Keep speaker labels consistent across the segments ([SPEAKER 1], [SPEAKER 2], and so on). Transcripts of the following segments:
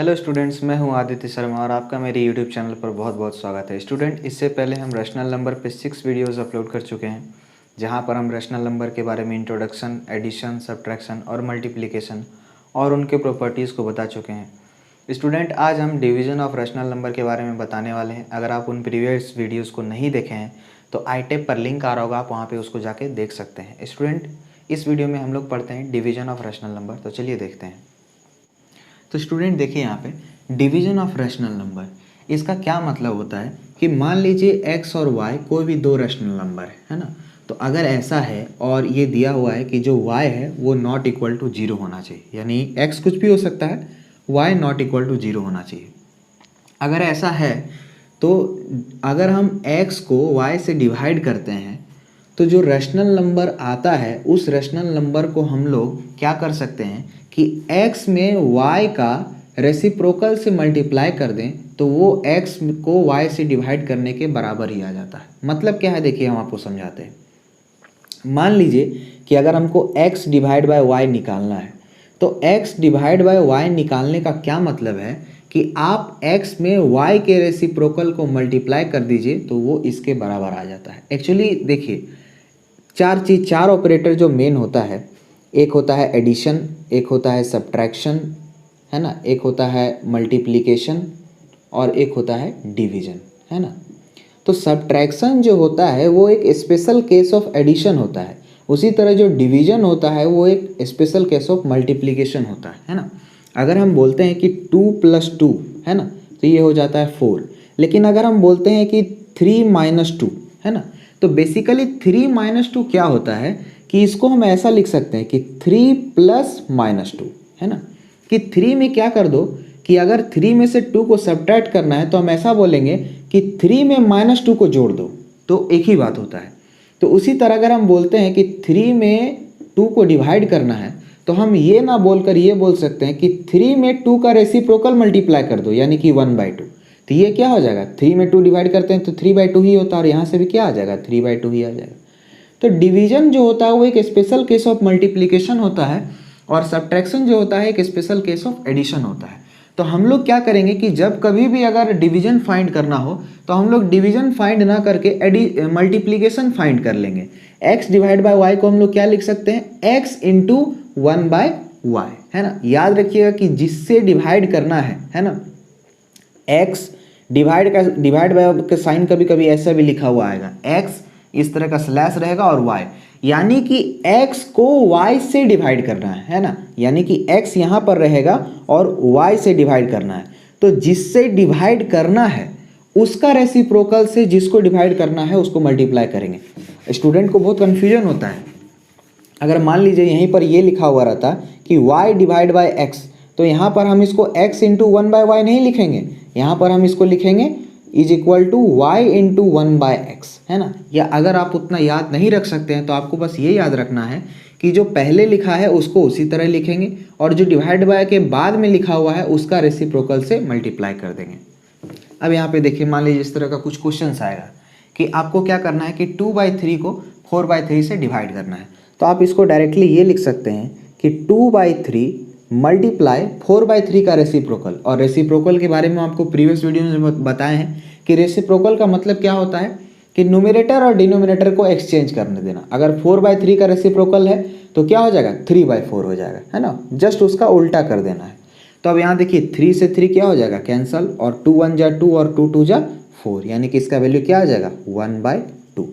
[SPEAKER 1] Hello students, मैं हूं आदित्य शर्मा और आपका मेरे यूट्यूब चैनल पर बहुत बहुत स्वागत है। स्टूडेंट, इससे पहले हम रैशनल नंबर पे 6 वीडियोस अपलोड कर चुके हैं, जहां पर हम रैशनल नंबर के बारे में इंट्रोडक्शन, एडिशन, सब्ट्रैक्शन और मल्टीप्लिकेशन और उनके प्रॉपर्टीज़ को बता चुके हैं। स्टूडेंट, आज हम डिवीज़न ऑफ रैशनल नंबर के बारे में बताने वाले हैं। अगर आप उन प्रीवियस वीडियोज़ को नहीं देखे हैं तो आई टैब पर लिंक आ रहा होगा, आप वहाँ पर उसको जाके देख सकते हैं। स्टूडेंट, इस वीडियो में हम लोग पढ़ते हैं डिवीज़न ऑफ रैशनल नंबर। तो चलिए देखते हैं। तो स्टूडेंट देखिए, यहाँ पे डिवीजन ऑफ रैशनल नंबर, इसका क्या मतलब होता है कि मान लीजिए x और y कोई भी दो रैशनल नंबर है ना। तो अगर ऐसा है और ये दिया हुआ है कि जो y है वो नॉट इक्वल टू 0 होना चाहिए, यानी x कुछ भी हो सकता है, y नॉट इक्वल टू 0 होना चाहिए। अगर ऐसा है तो अगर हम x को y से डिवाइड करते हैं तो जो रैशनल नंबर आता है उस रैशनल नंबर को हम लोग क्या कर सकते हैं कि x में y का रेसिप्रोकल से मल्टीप्लाई कर दें तो वो x को y से डिवाइड करने के बराबर ही आ जाता है। मतलब क्या है, देखिए हम आपको समझाते हैं। मान लीजिए कि अगर हमको x डिवाइड बाय y निकालना है तो x डिवाइड बाय y निकालने का क्या मतलब है कि आप x में y के रेसिप्रोकल को मल्टीप्लाई कर दीजिए तो वो इसके बराबर आ जाता है। एक्चुअली देखिए, चार ऑपरेटर जो मेन होता है, एक होता है एडिशन, एक होता है सब्ट्रैक्शन, है ना, एक होता है मल्टीप्लिकेशन और एक होता है डिवीजन, है ना। तो सब्ट्रैक्शन जो होता है वो एक स्पेशल केस ऑफ एडिशन होता है, उसी तरह जो डिवीजन होता है वो एक स्पेशल केस ऑफ मल्टीप्लिकेशन होता है ना। अगर हम बोलते हैं कि 2 + 2 है ना तो ये हो जाता है 4, लेकिन अगर हम बोलते हैं कि 3 - 2 है ना तो बेसिकली 3 - 2 क्या होता है कि इसको हम ऐसा लिख सकते हैं कि 3 + -2 है ना, कि 3 में क्या कर दो कि अगर 3 में से 2 को सब्ट्रैक्ट करना है तो हम ऐसा बोलेंगे कि 3 में -2 को जोड़ दो, तो एक ही बात होता है। तो उसी तरह अगर हम बोलते हैं कि 3 में 2 को डिवाइड करना है तो हम ये ना बोलकर ये बोल सकते हैं कि 3 में 2 का रेसिप्रोकल मल्टीप्लाई कर दो, यानी कि 1/2। तो ये क्या हो जाएगा, 3 में 2 डिवाइड करते हैं तो 3/2 ही होता है और यहाँ से भी क्या आ जाएगा, 3/2 ही आ जाएगा। तो डिवीजन जो होता है वो एक स्पेशल केस ऑफ मल्टीप्लिकेशन होता है और सब्ट्रैक्शन जो होता है एक स्पेशल केस ऑफ एडिशन होता है। तो हम लोग क्या करेंगे कि जब कभी भी अगर डिवीजन फाइंड करना हो तो हम लोग डिवीजन फाइंड ना करके मल्टीप्लिकेशन फाइंड कर लेंगे। x डिवाइड बाय y को हम लोग क्या लिख सकते हैं, x इंटू 1/y, है ना। याद रखिएगा कि जिससे डिवाइड करना है ना, x डिवाइड बाय का साइन कभी कभी ऐसा भी लिखा हुआ आएगा, x इस तरह का स्लैश रहेगा और y, यानी कि x को y से डिवाइड करना है ना, यानी कि x यहाँ पर रहेगा और y से डिवाइड करना है। तो जिससे डिवाइड करना है उसका रेसिप्रोकल से जिसको डिवाइड करना है उसको मल्टीप्लाई करेंगे। स्टूडेंट को बहुत कन्फ्यूजन होता है। अगर मान लीजिए यहीं पर ये लिखा हुआ रहता कि y डिवाइड बाय x, तो यहाँ पर हम इसको x इंटू 1/y नहीं लिखेंगे, यहाँ पर हम इसको लिखेंगे is equal to y into 1/x, है ना। या अगर आप उतना याद नहीं रख सकते हैं तो आपको बस ये याद रखना है कि जो पहले लिखा है उसको उसी तरह लिखेंगे और जो डिवाइड बाय के बाद में लिखा हुआ है उसका रेसिप्रोकल से मल्टीप्लाई कर देंगे। अब यहाँ पे देखिए, मान लीजिए इस तरह का कुछ क्वेश्चन आएगा कि आपको क्या करना है कि 2/3 को 4/3 से डिवाइड करना है। तो आप इसको डायरेक्टली ये लिख सकते हैं कि 2/3 मल्टीप्लाई 4/3 का रेसिप्रोकल। और रेसिप्रोकल के बारे में आपको प्रीवियस वीडियो में बताए हैं कि रेसिप्रोकल का मतलब क्या होता है कि न्यूमरेटर और डिनोमिनेटर को एक्सचेंज करने देना। अगर 4/3 का रेसिप्रोकल है तो क्या हो जाएगा, 3/4 हो जाएगा, है ना, जस्ट उसका उल्टा कर देना है। तो अब यहाँ देखिए 3 से 3 क्या हो जाएगा, कैंसल, और 2 1 जा 2 और 2 2 जा 4, यानी कि इसका वैल्यू क्या आ जाएगा, 1/2।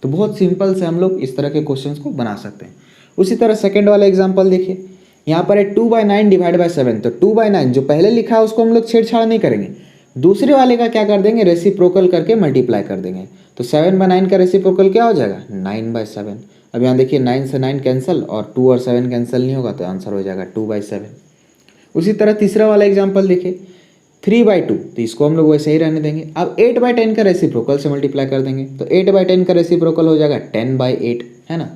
[SPEAKER 1] तो बहुत सिंपल से हम लोग इस तरह के क्वेश्चंस को बना सकते हैं। उसी तरह सेकंड वाला एग्जांपल देखिए, यहाँ पर है 2/9 डिवाइड बाय 7। तो 2/9 जो पहले लिखा है उसको हम लोग छेड़छाड़ नहीं करेंगे, दूसरे वाले का क्या कर देंगे, रेसिप्रोकल करके मल्टीप्लाई कर देंगे। तो 7/9 का रेसिप्रोकल क्या हो जाएगा, 9/7। अब यहाँ देखिए 9 से 9 कैंसिल और 2 और 7 कैंसिल नहीं होगा तो आंसर हो जाएगा 2/7। उसी तरह तीसरा वाला एग्जांपल देखिए 3/2, तो इसको हम लोग वैसे ही रहने देंगे। अब 8/10 का रेसिप्रोकल से मल्टीप्लाई कर देंगे तो 8/10 का रेसिप्रोकल हो जाएगा 10/8, है ना।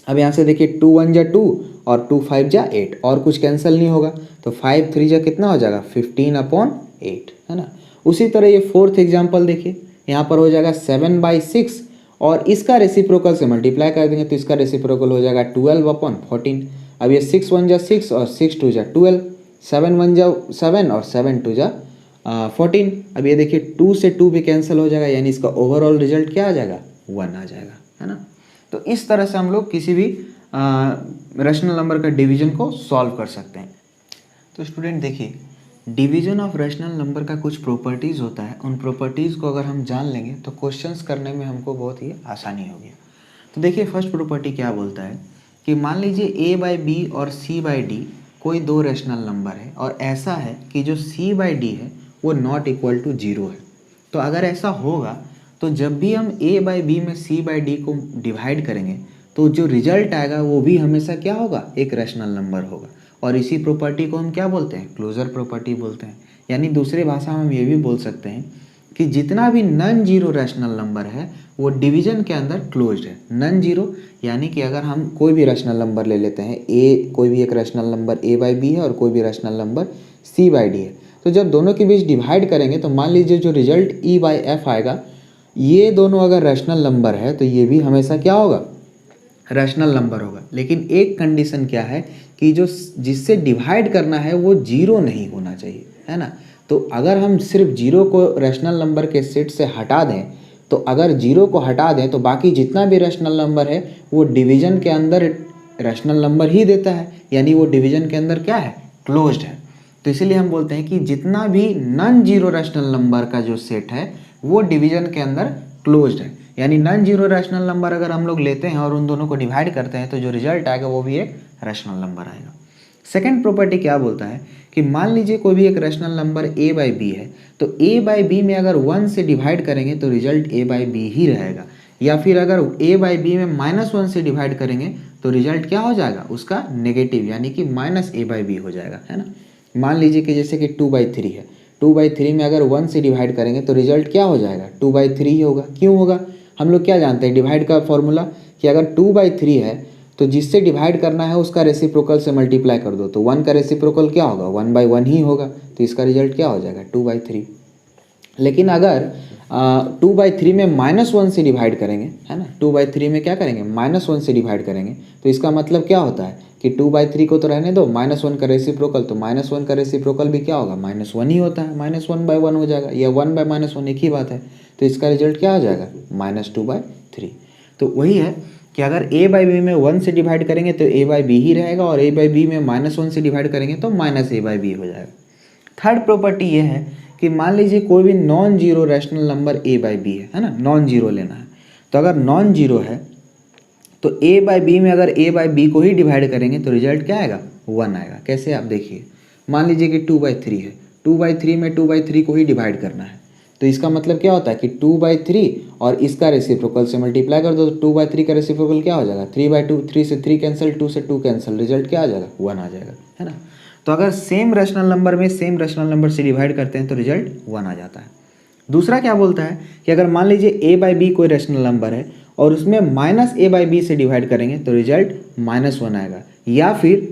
[SPEAKER 1] अब यहाँ से देखिए 2 1 जा 2 और 2 5 जा 8, और कुछ कैंसिल नहीं होगा तो 5 3 जा कितना हो जाएगा, 15/8, है ना। उसी तरह ये फोर्थ एग्जाम्पल देखिए, यहाँ पर हो जाएगा 7/6 और इसका रेसिप्रोकल से मल्टीप्लाई कर देंगे तो इसका रेसिप्रोकल हो जाएगा 12/14। अब ये 6 1 जा 6 और 6 2 जा 12, 7 1 जा 7 और 7 2 जा 14। अब ये देखिए 2 से 2 भी कैंसिल हो जाएगा, यानी इसका ओवरऑल रिजल्ट क्या आ जाएगा, 1 आ जाएगा, है ना। तो इस तरह से हम लोग किसी भी रैशनल नंबर का डिवीजन को सॉल्व कर सकते हैं। तो स्टूडेंट देखिए, डिवीजन ऑफ रैशनल नंबर का कुछ प्रॉपर्टीज़ होता है, उन प्रॉपर्टीज़ को अगर हम जान लेंगे तो क्वेश्चंस करने में हमको बहुत ही आसानी होगी। तो देखिए फर्स्ट प्रॉपर्टी क्या बोलता है कि मान लीजिए a बाई बी और c बाई डी कोई दो रैशनल नंबर है और ऐसा है कि जो c बाई डी है वो नॉट इक्वल टू 0 है। तो अगर ऐसा होगा तो जब भी हम a बाई बी में c बाई डी को डिवाइड करेंगे तो जो रिजल्ट आएगा वो भी हमेशा क्या होगा, एक रैशनल नंबर होगा। और इसी प्रॉपर्टी को हम क्या बोलते हैं, क्लोजर प्रॉपर्टी बोलते हैं। यानी दूसरे भाषा में हम ये भी बोल सकते हैं कि जितना भी नॉन जीरो रैशनल नंबर है वो डिवीजन के अंदर क्लोज्ड है। नॉन जीरो यानी कि अगर हम कोई भी रैशनल नंबर ले लेते हैं, कोई भी एक rational number a by B है और कोई भी rational number c by D है, तो जब दोनों के बीच डिवाइड करेंगे तो मान लीजिए जो रिजल्ट e बाई एफ आएगा, ये दोनों अगर रैशनल नंबर है तो ये भी हमेशा क्या होगा, रैशनल नंबर होगा। लेकिन एक कंडीशन क्या है कि जो जिससे डिवाइड करना है वो जीरो नहीं होना चाहिए, है ना। तो अगर हम सिर्फ जीरो को रैशनल नंबर के सेट से हटा दें, तो अगर जीरो को हटा दें तो बाकी जितना भी रैशनल नंबर है वो डिवीजन के अंदर रैशनल नंबर ही देता है, यानी वो डिवीजन के अंदर क्या है, क्लोज्ड है। तो इसीलिए हम बोलते हैं कि जितना भी नॉन जीरो रैशनल नंबर का जो सेट है वो डिवीजन के अंदर क्लोज्ड है। यानी नॉन जीरो रैशनल नंबर अगर हम लोग लेते हैं और उन दोनों को डिवाइड करते हैं तो जो रिजल्ट आएगा वो भी एक रैशनल नंबर आएगा। सेकंड प्रॉपर्टी क्या बोलता है कि मान लीजिए कोई भी एक rational number a by B है, तो a बाई बी में अगर 1 से डिवाइड करेंगे तो रिजल्ट a बाई बी ही रहेगा। या फिर अगर a बाई बी में -1 से डिवाइड करेंगे तो रिजल्ट क्या हो जाएगा, उसका नेगेटिव, यानी कि -a बाई बी हो जाएगा, है ना। मान लीजिए कि जैसे कि 2/3 है, 2/3 में अगर 1 से डिवाइड करेंगे तो रिजल्ट क्या हो जाएगा, 2/3 ही होगा। क्यों होगा, हम लोग क्या जानते हैं डिवाइड का फॉर्मूला, कि अगर 2/3 है तो जिससे डिवाइड करना है उसका रेसिप्रोकल से मल्टीप्लाई कर दो, तो 1 का रेसिप्रोकल क्या होगा, 1/1 ही होगा। तो इसका रिजल्ट क्या हो जाएगा, 2/3। लेकिन अगर 2/3 में -1 से डिवाइड करेंगे, है ना, 2/3 में क्या करेंगे, -1 से डिवाइड करेंगे, तो इसका मतलब क्या होता है कि 2/3 को तो रहने दो, -1 का रेसिप्रोकल, तो -1 का रेसिप्रोकल भी क्या होगा, -1 ही होता है, -1/1 हो जाएगा, या 1/-1 एक ही बात है। तो इसका रिजल्ट क्या हो जाएगा, -2/3। तो वही है कि अगर a बाई बी में 1 से डिवाइड करेंगे तो a बाई बी ही रहेगा, और a बाई बी में -1 से डिवाइड करेंगे तो -a बाई बी हो जाएगा। थर्ड प्रॉपर्टी ये है कि मान लीजिए कोई भी non zero rational number a by B है ना, नॉन जीरो लेना है। तो अगर नॉन जीरो है तो a बाई बी में अगर a बाई बी को ही डिवाइड करेंगे तो रिजल्ट क्या आएगा, 1 आएगा। कैसे, आप देखिए, मान लीजिए कि 2/3 है, 2/3 में 2/3 को ही डिवाइड करना है, तो इसका मतलब क्या होता है कि 2/3 और इसका रेसिप्रोकल से मल्टीप्लाई कर दो, तो 2/3 का रेसिप्रोकल क्या हो जाएगा, 3/2, 3 से 3 कैंसिल, 2 से 2 कैंसिल, रिजल्ट क्या आ जाएगा, 1 आ जाएगा, है ना। तो अगर सेम रैशनल नंबर में सेम रैशनल नंबर से डिवाइड करते हैं तो रिजल्ट 1 आ जाता है। दूसरा क्या बोलता है कि अगर मान लीजिए a बाई बी कोई रैशनल नंबर है और उसमें -a बाई बी से डिवाइड करेंगे तो रिजल्ट -1 आएगा, या फिर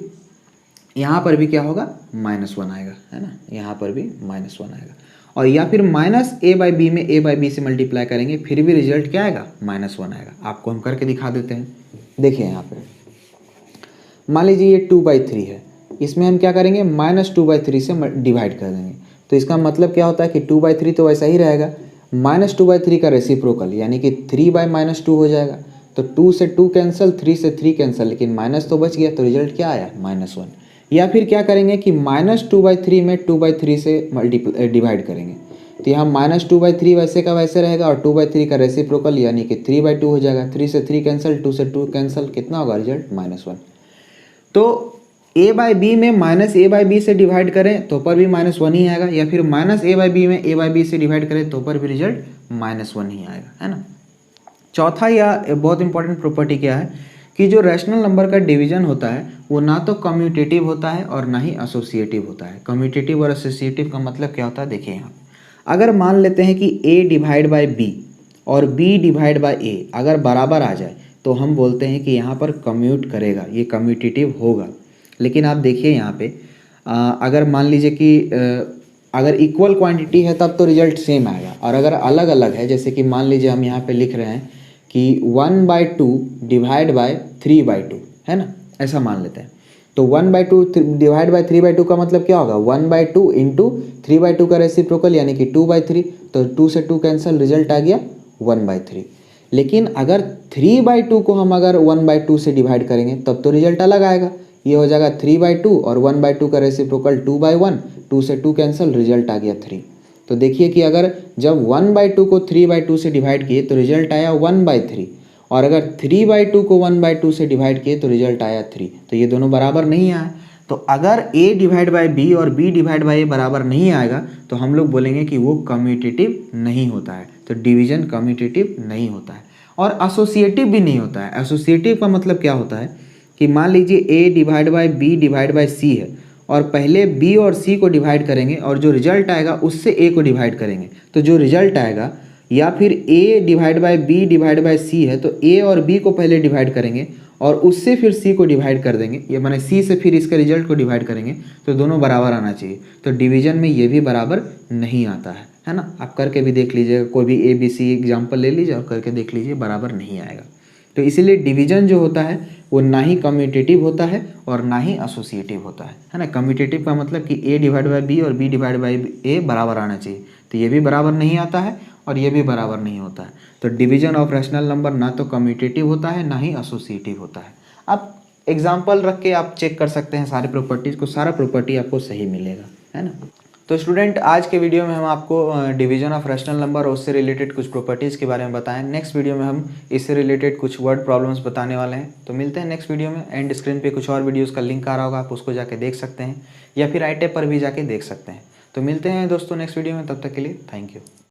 [SPEAKER 1] यहाँ पर भी क्या होगा, -1 आएगा, है ना, यहाँ पर भी -1 आएगा। और या फिर -a बाई बी में a बाई बी से मल्टीप्लाई करेंगे फिर भी रिजल्ट क्या आएगा, -1 आएगा। आपको हम करके दिखा देते हैं। देखिए यहाँ पे मान लीजिए ये 2/3 है, इसमें हम क्या करेंगे, -2/3 से डिवाइड कर देंगे, तो इसका मतलब क्या होता है कि 2/3 तो वैसा ही रहेगा, -2/3 का रेसिप्रोकल यानी कि 3/-2 हो जाएगा। तो 2 से 2 कैंसिल, 3 से 3 कैंसिल, लेकिन माइनस तो बच गया, तो रिजल्ट क्या आया, -1। या फिर क्या करेंगे कि -2/3 में 2/3 से डिवाइड करेंगे, तो यहाँ -2/3 वैसे का वैसे रहेगा और 2/3 का रेसिप्रोकल यानी कि 3/2 हो जाएगा। 3 से 3 कैंसिल, 2 से 2 कैंसिल, कितना होगा रिजल्ट, -1। तो a बाई बी में -a बाई बी से डिवाइड करें तो पर भी -1 ही आएगा, या फिर -a बाई बी में a बाई बी से डिवाइड करें तो पर भी रिजल्ट -1 ही आएगा, है ना। चौथा या बहुत इंपॉर्टेंट प्रॉपर्टी क्या है कि जो रैशनल नंबर का डिवीजन होता है वो ना तो कम्यूटेटिव होता है और ना ही एसोसिएटिव होता है। कम्यूटेटिव और एसोसिएटिव का मतलब क्या होता है, देखिए यहाँ अगर मान लेते हैं कि a डिवाइड बाई बी और b डिवाइड बाई a अगर बराबर आ जाए तो हम बोलते हैं कि यहाँ पर कम्यूट करेगा, ये कम्यूटेटिव होगा। लेकिन आप देखिए यहाँ पे अगर मान लीजिए कि अगर इक्वल क्वांटिटी है तब तो रिजल्ट सेम आएगा, और अगर अलग अलग है, जैसे कि मान लीजिए हम यहाँ पे लिख रहे हैं कि 1/2 डिवाइड बाय 3/2, है ना, ऐसा मान लेते हैं। तो 1/2 डिवाइड बाई 3/2 का मतलब क्या होगा, 1/2 इंटू 3/2 का रेसिप्रोकल यानी कि 2/3। तो 2 से 2 कैंसिल, रिजल्ट आ गया 1/3। लेकिन अगर 3/2 को हम अगर 1/2 से डिवाइड करेंगे तब तो रिजल्ट अलग आएगा। ये हो जाएगा 3/2 और 1/2 का रेसिप्रोकल 2/1, 2 से 2 कैंसिल, रिजल्ट आ गया 3। तो देखिए कि अगर जब 1/2 को 3/2 से डिवाइड किए तो रिजल्ट आया 1/3, और अगर 3/2 को 1/2 से डिवाइड किए तो रिजल्ट आया 3। तो ये दोनों बराबर नहीं आए। तो अगर a डिवाइड बाई बी और b डिवाइड बाई a बराबर नहीं आएगा तो हम लोग बोलेंगे कि वो कम्यूटेटिव नहीं होता है। तो डिवीजन कम्यूटेटिव नहीं होता है और एसोसिएटिव भी नहीं होता है। एसोसिएटिव का मतलब क्या होता है कि मान लीजिए a divide by B divide by C है और पहले b और c को डिवाइड करेंगे और जो रिजल्ट आएगा उससे a को डिवाइड करेंगे। तो जो रिजल्ट आएगा, या फिर a divide by B divide by C है तो a और b को पहले डिवाइड करेंगे और उससे फिर c को डिवाइड कर देंगे, ये माने c से फिर इसके रिजल्ट को डिवाइड करेंगे, तो दोनों बराबर आना चाहिए। तो डिवीजन में ये भी बराबर नहीं आता है ना। आप करके भी देख लीजिएगा, कोई भी a b c एग्जाम्पल ले लीजिए और करके देख लीजिए, बराबर नहीं आएगा। तो इसीलिए डिवीजन जो होता है वो ना ही कम्यूटेटिव होता है और ना ही एसोसिएटिव होता है ना। कम्यूटेटिव का मतलब कि a डिवाइड बाई बी और b डिवाइड बाई a बराबर आना चाहिए, तो ये भी बराबर नहीं आता है और ये भी बराबर नहीं होता है। तो डिवीजन ऑफ रैशनल नंबर ना तो कम्यूटेटिव होता है ना ही एसोसिएटिव होता है। आप एग्जाम्पल रख के आप चेक कर सकते हैं सारे प्रॉपर्टीज़ को, सारा प्रॉपर्टी आपको सही मिलेगा, है ना। तो स्टूडेंट, आज के वीडियो में हम आपको डिवीजन ऑफ रैशनल नंबर और उससे रिलेटेड कुछ प्रॉपर्टीज़ के बारे में बताएं। नेक्स्ट वीडियो में हम इससे रिलेटेड कुछ वर्ड प्रॉब्लम्स बताने वाले हैं। तो मिलते हैं नेक्स्ट वीडियो में। एंड स्क्रीन पे कुछ और वीडियोस का लिंक आ रहा होगा, आप उसको जाके देख सकते हैं या फिर iTab पर भी जाके देख सकते हैं। तो मिलते हैं दोस्तों नेक्स्ट वीडियो में, तब तक के लिए थैंक यू।